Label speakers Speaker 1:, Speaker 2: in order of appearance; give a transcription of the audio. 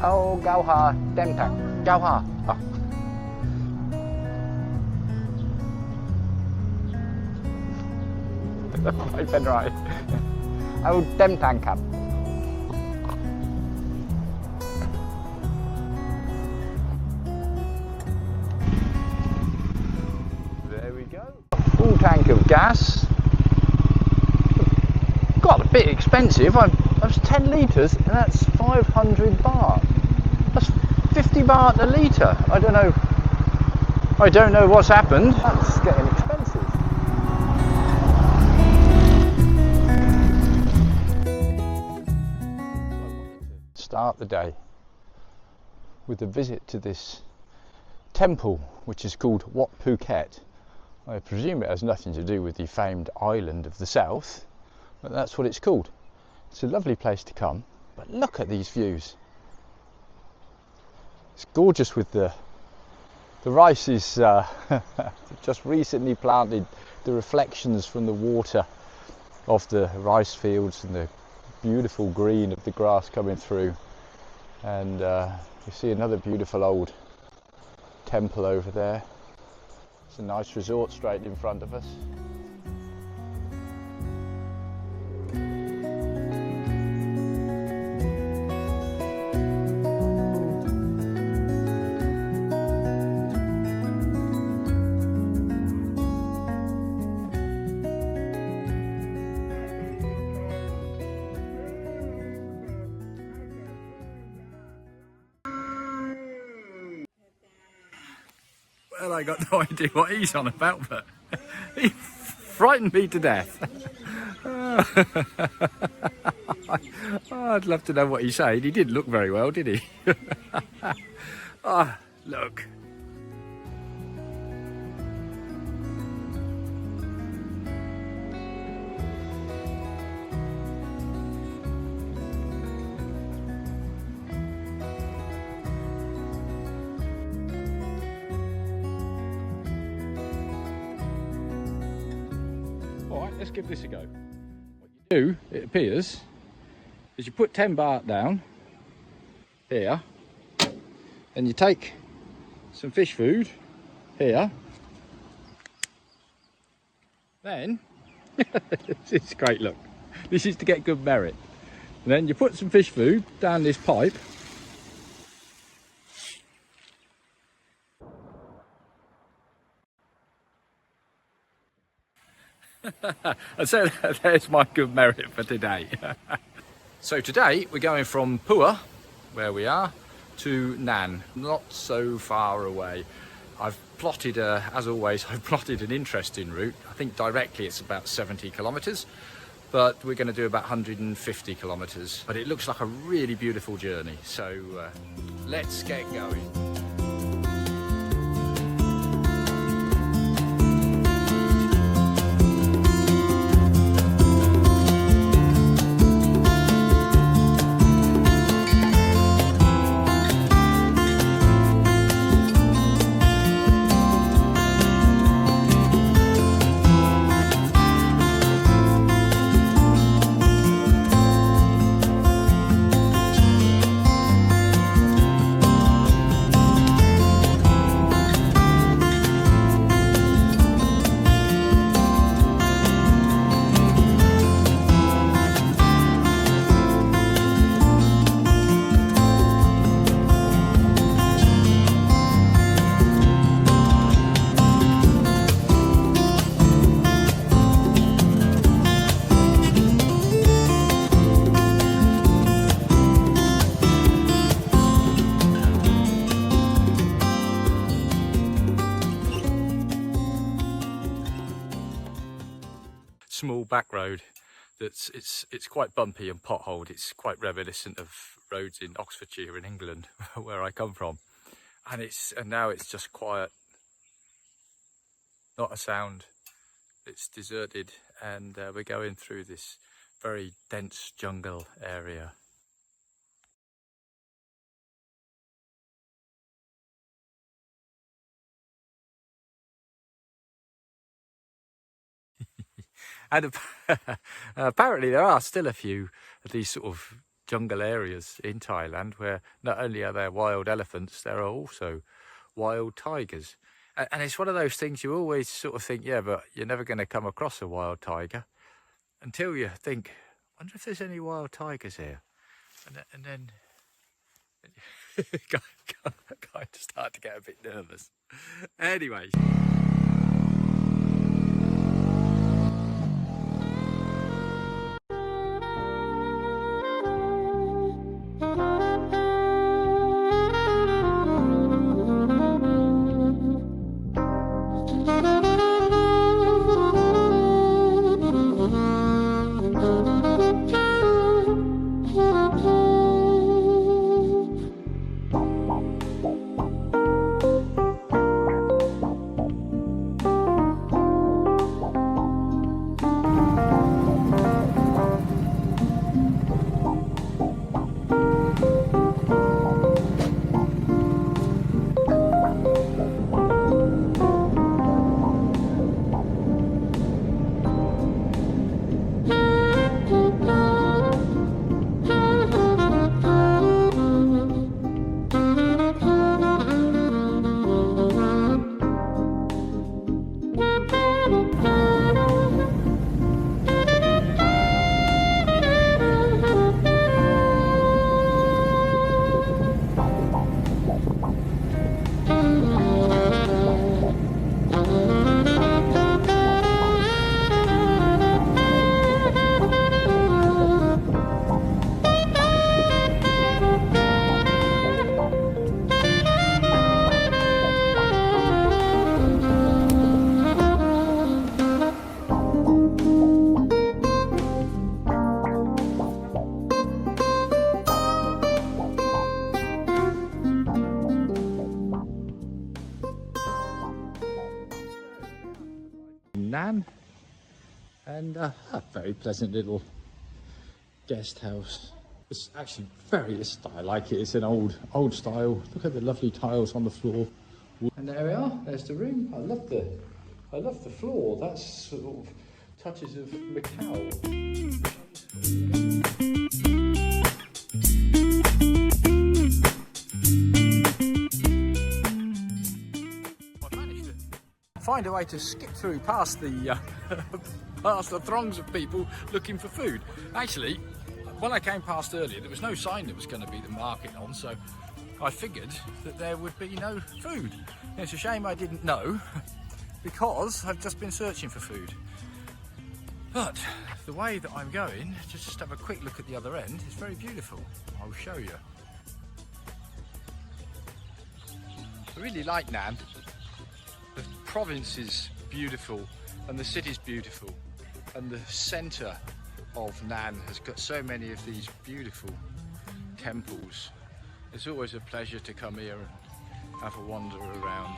Speaker 1: Ao Gao Ha Tem Thang. Gao Ha. À. Phải bên rồi. Ao Tem Thang Khập. There we go. Full tank of gas. Got a bit expensive. That's 10 litres and that's 500 baht. That's 50 baht a litre. I don't know what's happened. That's getting expensive. Start the day with a visit to this temple, which is called Wat Phuket. I presume it has nothing to do with the famed island of the south, but that's what it's called. It's a lovely place to come, but look at these views. It's gorgeous with the rice is just recently planted, the reflections from the water of the rice fields and the beautiful green of the grass coming through, and you see another beautiful old temple over there. It's a nice resort straight in front of us. Well, I got no idea what he's on about, but he frightened me to death. I'd love to know what he said. He didn't look very well, did he? Look. Let's give this a go. What you do, it appears, is you put 10 baht down here, and you take some fish food here, then it's great, look, this is to get good merit, and then you put some fish food down this pipe. So there's my good merit for today. So today we're going from Pua, where we are, to Nan, not so far away. I've plotted, as always, I've plotted an interesting route. I think directly it's about 70 kilometres, but we're going to do about 150 kilometres. But it looks like a really beautiful journey, so let's get going. Small back road that's it's quite bumpy and potholed. It's quite reminiscent of roads in Oxfordshire in England where I come from, and now it's just quiet, not a sound. It's deserted, and we're going through this very dense jungle area. And apparently there are still a few of these sort of jungle areas in Thailand where not only are there wild elephants, there are also wild tigers. And it's one of those things you always sort of think, yeah, but you're never going to come across a wild tiger until you think, I wonder if there's any wild tigers here. And then I just start to get a bit nervous. Anyway. Nan, and a very pleasant little guest house. It's actually I like it. It's an old style. Look at the lovely tiles on the floor. And there we are. There's the room. I love the floor. That's sort of touches of Macau. Find a way to skip through past the past the throngs of people looking for food. Actually, when I came past earlier, there was no sign there was going to be the market on, so I figured that there would be no food. And it's a shame I didn't know, because I've just been searching for food. But the way that I'm going, just have a quick look at the other end, it's very beautiful. I'll show you. I really like Nan. The province is beautiful and the city's beautiful, and the centre of Nan has got so many of these beautiful temples. It's always a pleasure to come here and have a wander around.